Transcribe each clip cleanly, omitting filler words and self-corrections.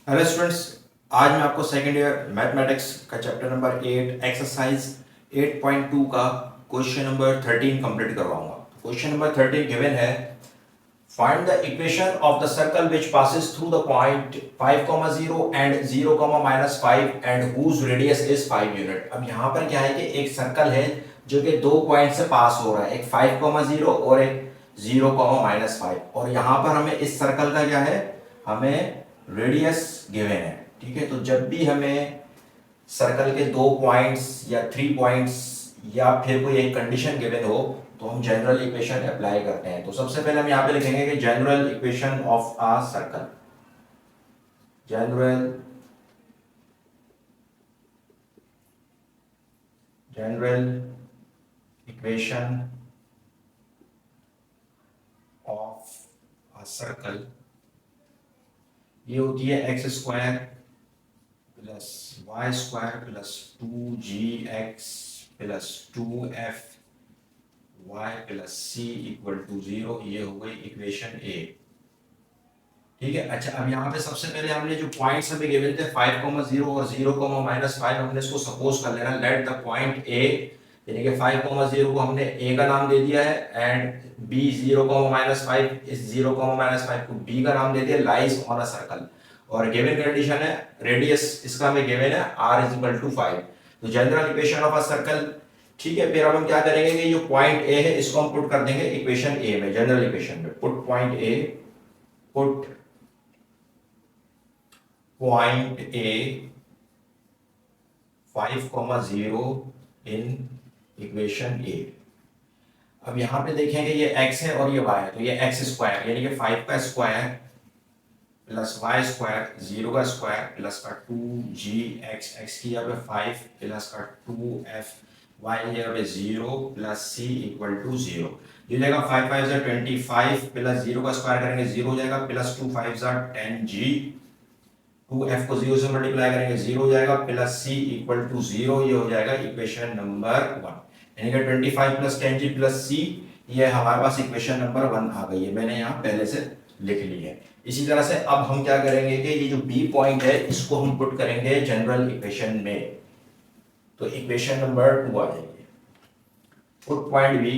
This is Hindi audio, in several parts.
Hello students. आज मैं आपको सेकेंड ईयर मैथमेटिक्स का चैप्टर नंबर 8 एक्सरसाइज 8.2 का क्वेश्चन नंबर 13 कंप्लीट करवाऊंगा। क्वेश्चन नंबर 13 गिवन है, find the equation of the circle which passes through the point 5,0 and 0,-5 and whose radius is 5 unit. अब यहाँ पर क्या है कि एक सर्कल है जो कि दो पॉइंट से पास हो रहा है, एक 5,0 और एक 0,-5, और यहाँ पर हमें इस सर्कल का क्या है, हमें रेडियस गिवन है। ठीक है, तो जब भी हमें सर्कल के दो पॉइंट्स या 3 पॉइंट्स या फिर कोई एक कंडीशन गिवन हो तो हम जनरल इक्वेशन अप्लाई करते हैं। तो सबसे पहले हम यहाँ पे लिखेंगे कि general equation of a circle, general general equation of a circle ये होती है x square plus y square plus 2gx plus 2f y plus C equal to 0। ये हो गई इक्वेशन ए। ठीक है, अच्छा अब यहाँ पे सबसे पहले हमने जो पॉइंट्स हमें गिवन थे 5,0 और 0,-5, हमने इसको सपोज कर लेना लेट द पॉइंट ए, यानी कि 5,0 को हमने ए का नाम दे दिया है एंड बी 0,-5, इस 0,-5 को बी का नाम दे दिया, लाइज ऑन अ सर्कल। और गिवन कंडीशन है रेडियस इसका हमें गिवन है r इज इक्वल टू 5। तो general equation of a circle. ठीक है, फिर अब हम क्या करेंगे कि जो पॉइंट ए है इसको हम पुट कर देंगे इक्वेशन ए में, जनरल इक्वेशन में। Put point A, put point A 5,0 in equation A. अब यहां पे देखेंगे ये x है और ये y है, तो ये एक्स स्क्वायर यानी कि 5 का स्क्वायर प्लस वाई स्क्वायर 0 का स्क्वायर प्लस का 2gx, x की जगह पे 5 प्लस का 2f, y की जगह पे 0 प्लस c इक्वल टू 0। ये जाएगा 5 5 जा 25 प्लस 0 का स्क्वायर करेंगे 0 हो जाएगा, प्लस 2 5 जा 10g, 2f को 0 से मल्टीप्लाई करेंगे 0 हो जाएगा, प्लस c इक्वल टू 0। ये हो जाएगा इक्वेशन नंबर 1, यानी कि 25 प्लस 10g प्लस c, ये हमारे पास इक्वेशन नंबर 1 आ गई है। मैंने यहाँ पहले से लिख ली है। इसी तरह से अब हम क्या करेंगे कि ये जो बी पॉइंट है इसको हम पुट करेंगे जनरल इक्वेशन में, तो इक्वेशन नंबर 2 आ जाएगी। Put point B,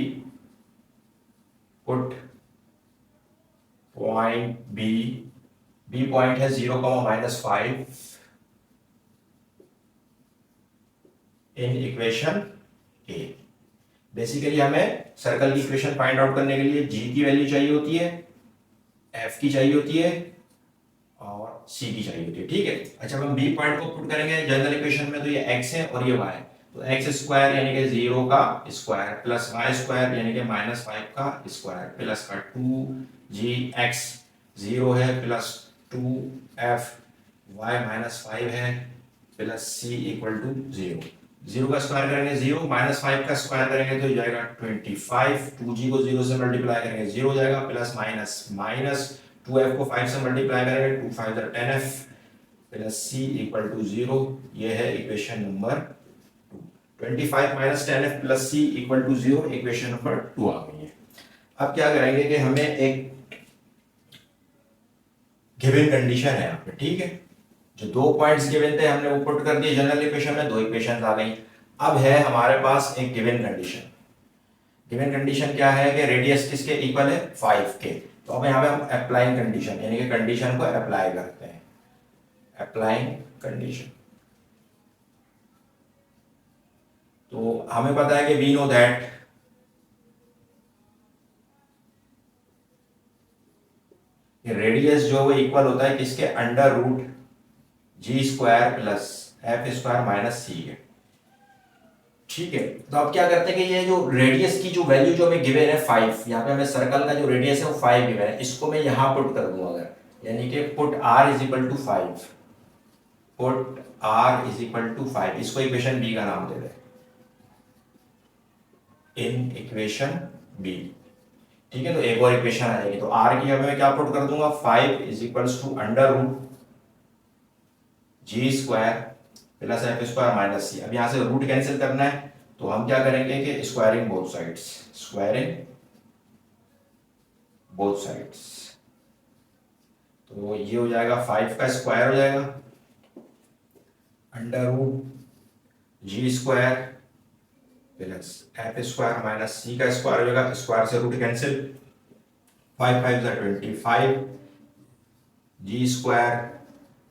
put point B, B point है 0,-5 इन इक्वेशन ए। बेसिकली हमें सर्कल की इक्वेशन फाइंड आउट करने के लिए जी की वैल्यू चाहिए होती है, एफ की चाहिए होती है और सी की चाहिए होती है। ठीक है, अच्छा हम बी पॉइंट को पुट करेंगे जनरल इक्वेशन में, तो ये एक्स है और ये वाई है, तो एक्स स्क्वायर यानी कि 0 का स्क्वायर प्लस वाई स्क्वायर यानी कि -5 का स्क्वायर प्लस का 2gx 0 है प्लस 2f y -5 है प्लस c इक्वल टू 0। 0 का स्क्वायर करेंगे 0, -5 का स्क्वायर करेंगे तो जाएगा 25, 2g को 0 से मल्टीप्लाई करेंगे 0 हो जाएगा, प्लस माइनस माइनस 2f को 5 से मल्टीप्लाई करेंगे 2 5 10f plus c equal to 0। ये है equation number 2। 25 minus 10f plus c equal to 0, equation number 2 आ गई है। अब क्या करेंगे कि हमें एक गिवन कंडीशन है यहाँ पे। ठीक है, जो दो पॉइंट्स गिवन थे हमने वो पुट कर दिए जनरल इक्वेशन में, दो इक्वेशंस आ गई। अब है हमारे पास एक गिवन कंडीशन। गिवन कंडीशन क्या है कि रेडियस किसके इक्वल है, 5 के। तो अब यहाँ पे हम अप्लाइंग कंडीशन यानी कि कंडीशन को अप्लाई करते हैं, अप्लाइंग कंडीशन। तो हमें पता है कि वी नो दैट रेडियस जो है वो इक्वल होता है किसके, under root G square plus F square minus C है। ठीक है, तो अब क्या करते हैं कि ये जो रेडियस की जो वैल्यू जो हमें गिवन है 5, यहाँ पे हमें सर्कल का जो रेडियस है वो 5 गिवन है, इसको मैं यहाँ पुट कर दूंगा अगर, यानी कि put r is equal to 5, put r is equal to 5, इसको इक्वेशन बी का नाम दे दें, इन इक्वेशन बी। ठीक है, तो एक और इक्वेशन आ जाएगी, तो r की मैं क्या पुट कर दूंगा, 5 is equals to under root G square plus F square minus C. अब यहां से रूट कैंसिल करना है तो हम क्या करेंगे कि squaring both sides, squaring both sides. तो ये हो जाएगा 5 का स्क्वायर हो जाएगा under root G square plus F square minus C का स्क्वायर हो जाएगा, स्क्वायर से root cancel, 5 5 25 G square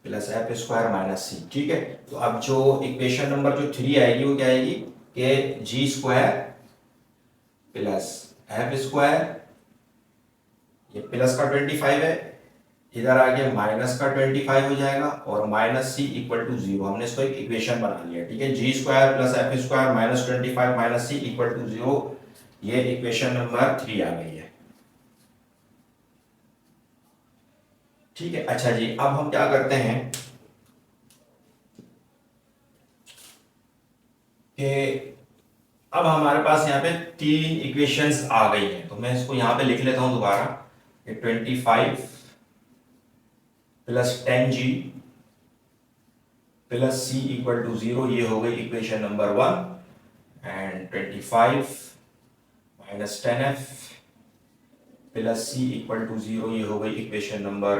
plus F square minus C. ठीक है, तो अब जो इक्वेशन नंबर जो 3 आएगी वो क्या आएगी कि जी स्क्वायर प्लस एफ स्क्वायर, ये प्लस का 25 है, इधर आके माइनस का 25 हो जाएगा और माइनस सी इक्वल टू 0। हमने इसको एक इक्वेशन बना लिया। ठीक है, जी square plus F square minus 25 minus C equal to 0, ये इक्वेशन नंबर 3 आ गई है। ठीक है, अच्छा जी, अब हम क्या करते हैं कि अब हमारे पास यहाँ पे 3 इक्वेशंस आ गई हैं, तो मैं इसको यहाँ पे लिख लेता हूं दोबारा। 25 plus 10g plus C equal to 0, ये हो गई equation number 1। And 25 minus 10f plus C equal to 0, ये हो गई equation number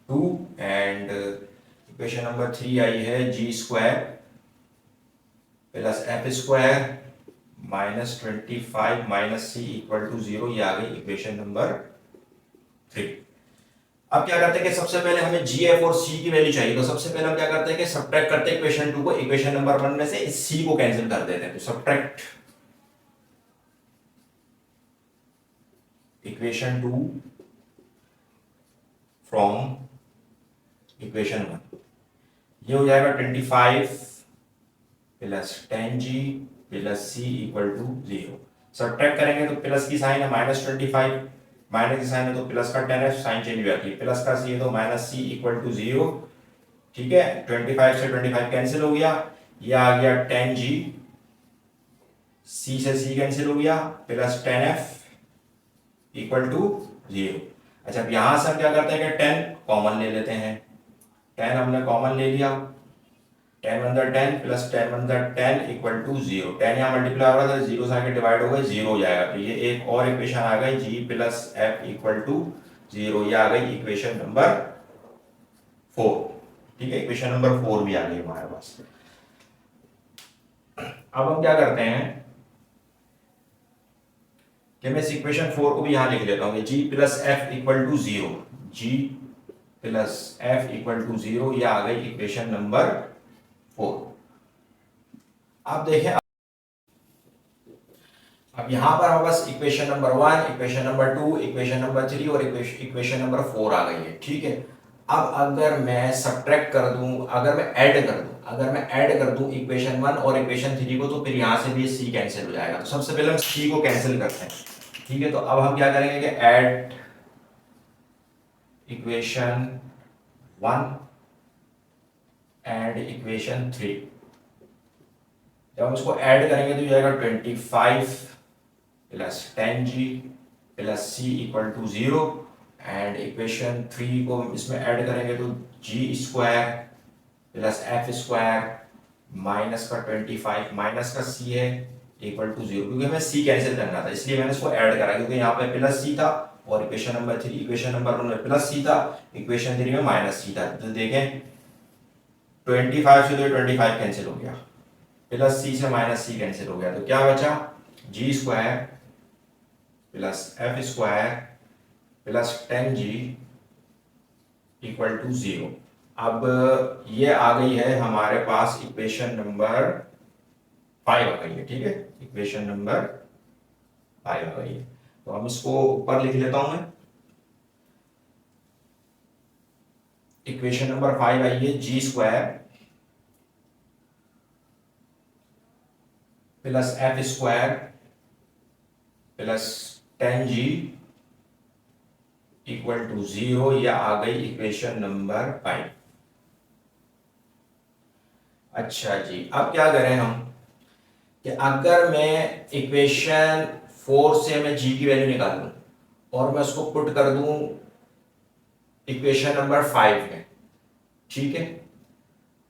2। And equation number 3 आई है जी square plus F square minus 25 minus C equal to 0, ये आ गई इक्वेशन नंबर 3। अब क्या करते हैं कि सबसे पहले हमें जी एफ और सी की वैल्यू चाहिए, तो सबसे पहले हम क्या करते हैं कि सब्ट्रैक्ट करते हैं इक्वेशन 2 को इक्वेशन नंबर 1 में से, इस सी को कैंसिल कर देते हैं। तो सब्ट्रैक्ट इक्वेशन 2 फ्रॉम इक्वेशन 1, ये हो जाएगा 25 plus 10g plus C equal to 0। Subtract करेंगे तो प्लस की साइन है माइनस 25, माइनस की साइन है तो प्लस का 10 है, साइन चेंज हो जाती है, प्लस का सी है तो माइनस सी इक्वल टू 0। ठीक है, 25 से 25 कैंसिल हो गया, ये आ गया 10g, सी से सी कैंसिल हो गया, प्लस 10f इक्वल टू 0। अच्छा, अब यहां से हम क्या करते हैं कि 10 कॉमन ले लेते हैं। 10 हमने कॉमन ले लिया, 10 one 10 plus 10 one 10 equal to 0। 10 यहाँ मल्टीप्लाई हो रहा था, 0 से आके डिवाइड हो गए, 0 हो जाएगा। तो ये एक और इक्वेशन आ गई जी प्लस एफ इक्वल टू 0, ये आ गई इक्वेशन नंबर 4। ठीक है, इक्वेशन नंबर 4 भी आ गई हमारे पास। अब हम क्या करते हैं कि मैं इस इक्वेशन 4 को भी यहां लिख लेता हूं, G plus F equal to 0, G plus F equal to 0, ये आ गई इक्वेशन नंबर 4। आप देखें, अब यहां पर हमारे पास equation number 1, equation number 2, equation number 3 और इक्वेशन नंबर 4 आ गई है। ठीक है, अब अगर मैं सब्ट्रैक्ट कर दूं, अगर मैं ऐड कर दूं इक्वेशन 1 और इक्वेशन 3 को, तो फिर यहां से भी सी कैंसिल हो जाएगा। तो सबसे पहले हम सी को कैंसिल करते हैं। ठीक है, तो अब हम क्या करेंगे कि ऐड इक्वेशन 1 एंड इक्वेशन 3, जब हम इसको ऐड करेंगे तो ये आएगा 25 plus 10g plus C equal to 0। And equation 3 को इसमें ऐड करेंगे तो g square plus F square minus का 25 माइनस का सी है इक्वल टू 0, क्योंकि हमें सी कैंसिल करना था इसलिए मैंने इसको ऐड करा, क्योंकि यहाँ पे प्लस सी था और इक्वेशन नंबर 3, इक्वेशन नंबर 1 में प्लस सी था, इक्वेशन 3 में माइनस सी था। तो देखें 25 से तो 25 कैंसिल हो गया, प्लस सी से माइनस सी कैंसिल हो गया, तो क्या बचा g square plus F square plus 10g equal to 0। अब ये आ गई है हमारे पास इक्वेशन नंबर 5 आ गई है। ठीक है, इक्वेशन नंबर 5 आ गई है, तो हम इसको ऊपर लिख लेता हूं मैं। इक्वेशन नंबर 5 आई है जी square plus F square plus 10g equal to 0, या आ गई इक्वेशन नंबर 5। अच्छा जी, अब क्या करें हम कि अगर मैं इक्वेशन 4 से मैं g की वैल्यू निकाल दूं और मैं उसको पुट कर दूं इक्वेशन नंबर 5 में, ठीक है,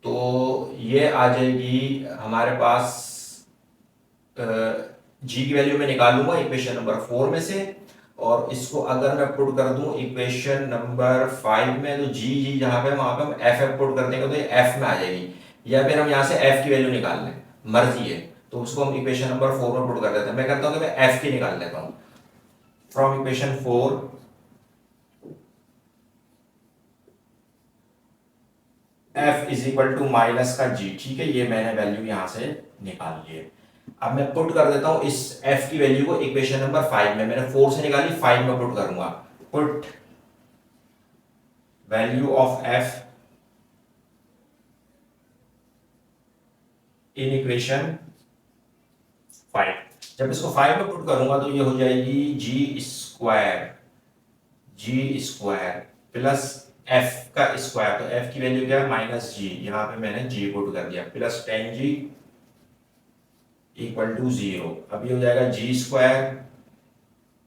तो ये आ जाएगी हमारे पास g की वैल्यू में निकालूंगा इक्वेशन नंबर 4 में से, और इसको अगर मैं पुट कर दूं इक्वेशन नंबर 5 में, तो जी जी जहां पे वहां पे हम एफ एफ पुट कर देंगे तो ये एफ में आ जाएगी, या फिर हम यहाँ से एफ की वैल्यू निकाल लें, मर्जी है। तो उसको हम इक्वेशन नंबर 4 में पुट कर देते हैं। मैं करता हूँ कि मैं एफ की निकाल लेता हूँ from equation 4। F is equal to minus का जी, ठीक है, ये मैंने वैल्यू यहां से निकाल ली है। अब मैं पुट कर देता हूं इस एफ की वैल्यू को इक्वेशन नंबर 5 में, मैंने 4 से निकाली, 5 में पुट करूंगा। Put value of F in equation 5। जब इसको 5 में पुट करूंगा तो ये हो जाएगी जी स्क्वायर प्लस एफ का स्क्वायर, तो एफ की वैल्यू क्या है माइनस जी, यहां पे मैंने जी पुट कर दिया, प्लस 10g इक्वल टू 0। अब ये हो जाएगा जी स्क्वायर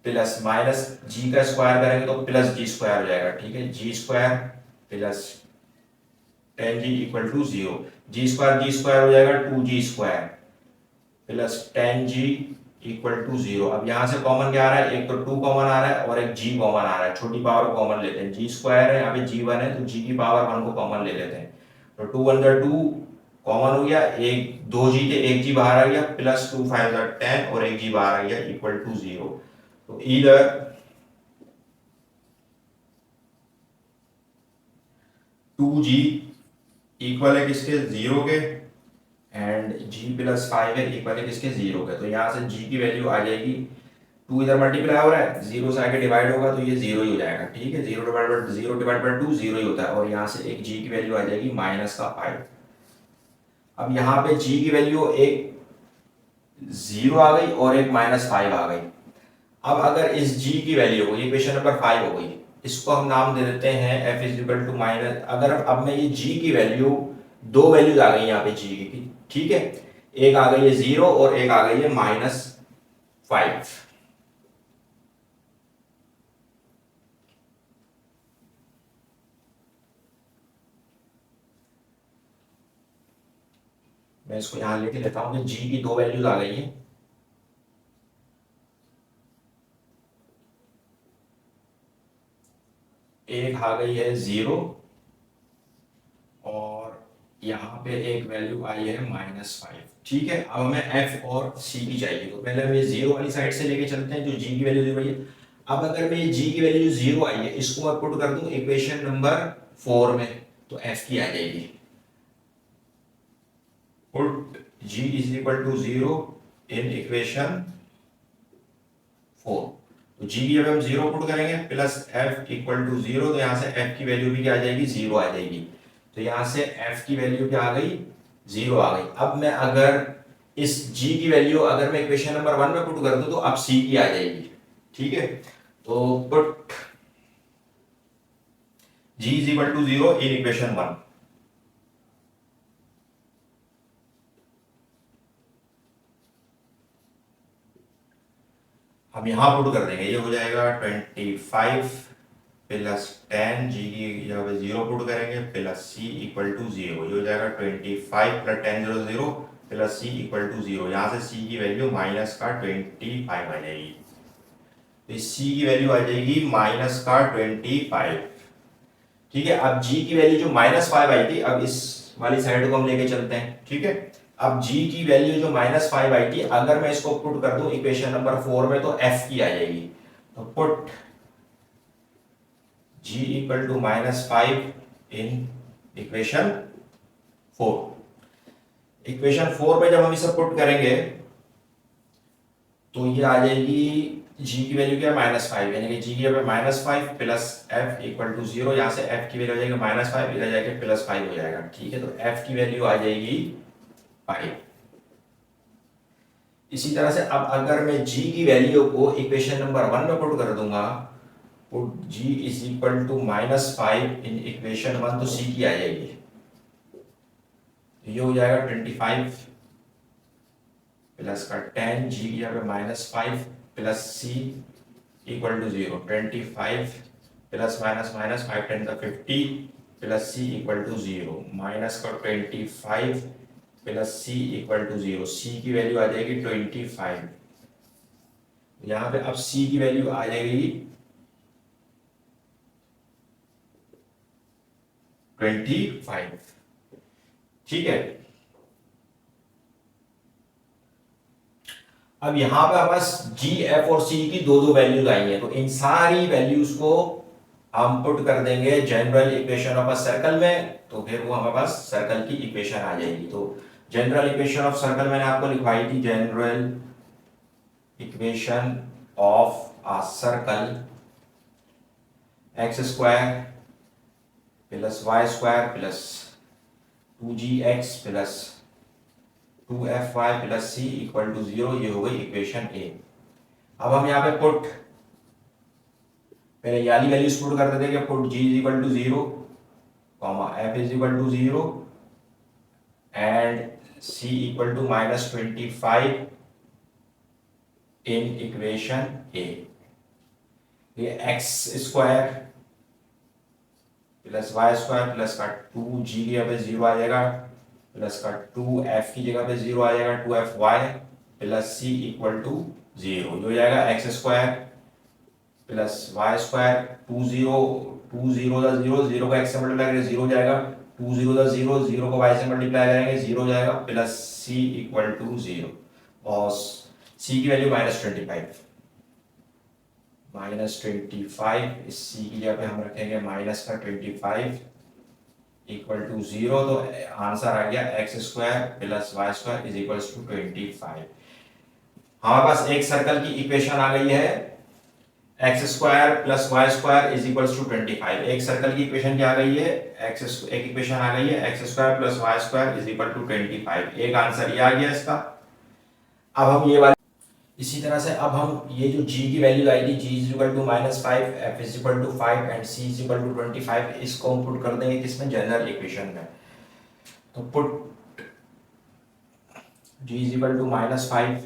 प्लस माइनस जी का स्क्वायर करेंगे तो प्लस जी स्क्वायर हो जाएगा, ठीक है, जी square plus 10g equal to 0। G square हो जाएगा 2g square plus 10g equal to 0। अब यहाँ से कॉमन क्या आ रहा है, एक तो 2 कॉमन आ रहा है और एक g कॉमन आ रहा है, छोटी पावर कॉमन लेते हैं, जी स्क्वायर है यहाँ पे g1 है तो g की पावर 1 को कॉमन ले लेते हैं, तो 2 1 जा 2 कॉमन हो गया, एक 2g थे, एक g बाहर आ गया, प्लस 2 5 जा 10 और एक g बाहर आ गया इक्वल टू 0। तो इधर 2g इक्वल है किसके, 0 के, एंड g प्लस 5 है इक्वल है किसके, 0 के। तो यहाँ से g की वैल्यू आ जाएगी, 2 इधर मल्टीप्लाई हो रहा है, 0 से आगे डिवाइड होगा तो ये 0 ही हो जाएगा, ठीक है, 0 डिवाइड बाय 2 0 ही होता है, और यहाँ से एक g की वैल्यू आ जाएगी माइनस का 5। अब यहाँ पे g की वैल्यू एक 0 आ गई और एक माइनस 5 आ गई। अब अगर इस g की वैल्यू हो गई, इक्वेशन नंबर 5 हो गई, इसको हम नाम दे देते हैं f is equal to minus, अगर अब मैं ये g की वैल्यू, दो वैल्यूज आ गई यहाँ पे g की, ठीक है, एक आ गई है 0 और एक आ गई है -5। मैं इसको यहां लेके लेता हूं कि g की दो वैल्यूज आ गई हैं, एक आ गई है 0 और यहाँ पे एक वैल्यू आई है -5, ठीक है। अब हमें f और c की चाहिए, तो पहले हम ये 0 वाली साइड से लेके चलते हैं जो g की वैल्यू 0 आई है। अब अगर मैं ये g की वैल्यू 0 आई है, इसको मैं पुट कर दूं इक्वेशन नंबर 4 में, तो f की आ जाएगी, put g is equal to 0 in equation 4। तो g की जब हम 0 पुट करेंगे प्लस f इक्वल टू 0, तो यहाँ से f की वैल्यू भी क्या आ जाएगी, 0 आ जाएगी। तो यहाँ से f की वैल्यू क्या आ गई, 0 आ गई। अब मैं अगर इस g की वैल्यू अगर मैं इक्वेशन नंबर 1 में पुट कर दूं तो अब c की आ जाएगी, ठीक है। तो put g is equal to 0 in equation 1। हम यहाँ पुट कर देंगे, ये हो जाएगा 25 प्लस 10, जी की यहाँ पे 0 पुट करेंगे प्लस सी इक्वल टू 0, ये हो जाएगा 25 plus 10 0 0 plus C equal to 0। यहाँ से सी की वैल्यू माइनस का 25 आ जाएगी, तो इस सी की वैल्यू आ जाएगी माइनस का 25, ठीक है। अब जी की वैल्यू जो -5 आई थी, अब इस वाली साइड को हम लेके चलते हैं, ठीक है। अब g की वैल्यू जो -5 आई थी, अगर मैं इसको पुट कर दूं इक्वेशन नंबर 4 में तो f की आ जाएगी। तो put g equal to -5 in equation 4। Equation 4 में जब हम इसे पुट करेंगे तो ये आ जाएगी, g की वैल्यू क्या है -5, यानी कि g की value -5 plus f equal to 0, यहाँ से f की वैल्यू हो जाएगी -5, इधर जाके +5 हो जाएगा, ठीक है। तो f की वैल्यू आ जाएगी 5। इसी तरह से अब अगर मैं g की वैल्यू को इक्वेशन नंबर 1 में पुट कर दूंगा, put g is equal to -5 in equation 1, तो c की आ जाएगी, ये हो जाएगा 25 प्लस का 10, g की यहाँ पे -5 plus c equal to 0, 25 plus minus minus 5 10 का 50 plus c equal to 0, minus का 25 plus c equal to 0, c की वैल्यू आ जाएगी 25, यहां पे अब c की वैल्यू आ जाएगी 25। ठीक है, अब यहां पे हमारे पास जी, एफ और सी की दो दो वैल्यूज आई हैं, तो इन सारी वैल्यूज को हम पुट कर देंगे general equation of a circle में, तो फिर वो हमारे पास सर्कल की इक्वेशन आ जाएगी। तो जनरल इक्वेशन ऑफ सर्कल मैंने आपको लिखवाई थी, general equation of a circle x square plus y square plus 2gx plus 2fy plus C equal to 0, ये हो गई इक्वेशन ए। अब हम यहाँ पे पुट, पहले ये वाली वैल्यूज पुट कर देते हैं कि put g is equal to 0, f is equal to 0 and c equal to -25 in equation a. ये x square plus y square plus का 2g की जगह पे 0 आ जाएगा, प्लस का 2f की जगह पे 0 आ जाएगा, 2fy plus c equal to 0, ये हो जाएगा x square plus y square 2 0 का 0 को एक्स से मल्टीप्लाई करेंगे 0 जाएगा, 2 0 का 0, 0 को वाई से मल्टीप्लाई करेंगे 0 जाएगा, प्लस c इक्वल टू 0 और c की वैल्यू -25, -25 इस c की जगह पे हम रखेंगे माइनस का 25 इक्वल टू 0, तो आंसर आ गया x square plus y square is equal to 25। हमारे पास एक सर्कल की इक्वेशन आ गई है, x square plus y square is equal to 25। एक सर्कल की इक्वेशन क्या आ गई है, एक इक्वेशन आ गई है x square plus y square is equal to 25, एक आंसर ये आ गया इसका। अब हम ये वाली, इसी तरह से अब हम ये जो g की वैल्यू आई थी, g is equal to -5, f is equal to 5 and c is equal to 25, इसको हम पुट कर देंगे किसमें, जनरल इक्वेशन में। तो put g is equal to -5,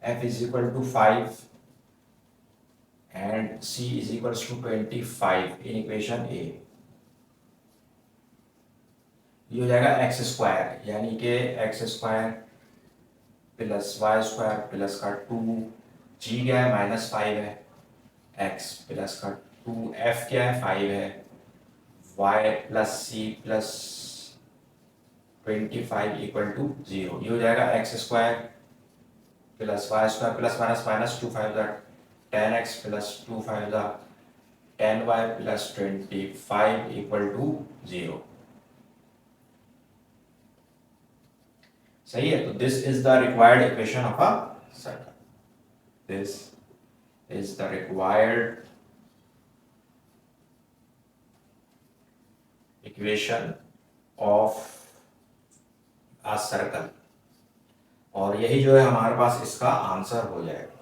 f is equal to 5 and c is equal to 25 in equation a। ये हो जाएगा एक्स स्क्वायर, यानी कि x square plus y square plus का 2g क्या है -5 है, x प्लस का 2f क्या है 5 है, y plus c plus 25 equal to 0, ये हो जाएगा x square plus y square plus minus minus 2 5 10x plus 2 5 10y plus 25 equal to 0। सही है, तो this is the required equation of a circle, this is the required equation of a circle, और यही जो है हमारे पास इसका आंसर हो जाएगा।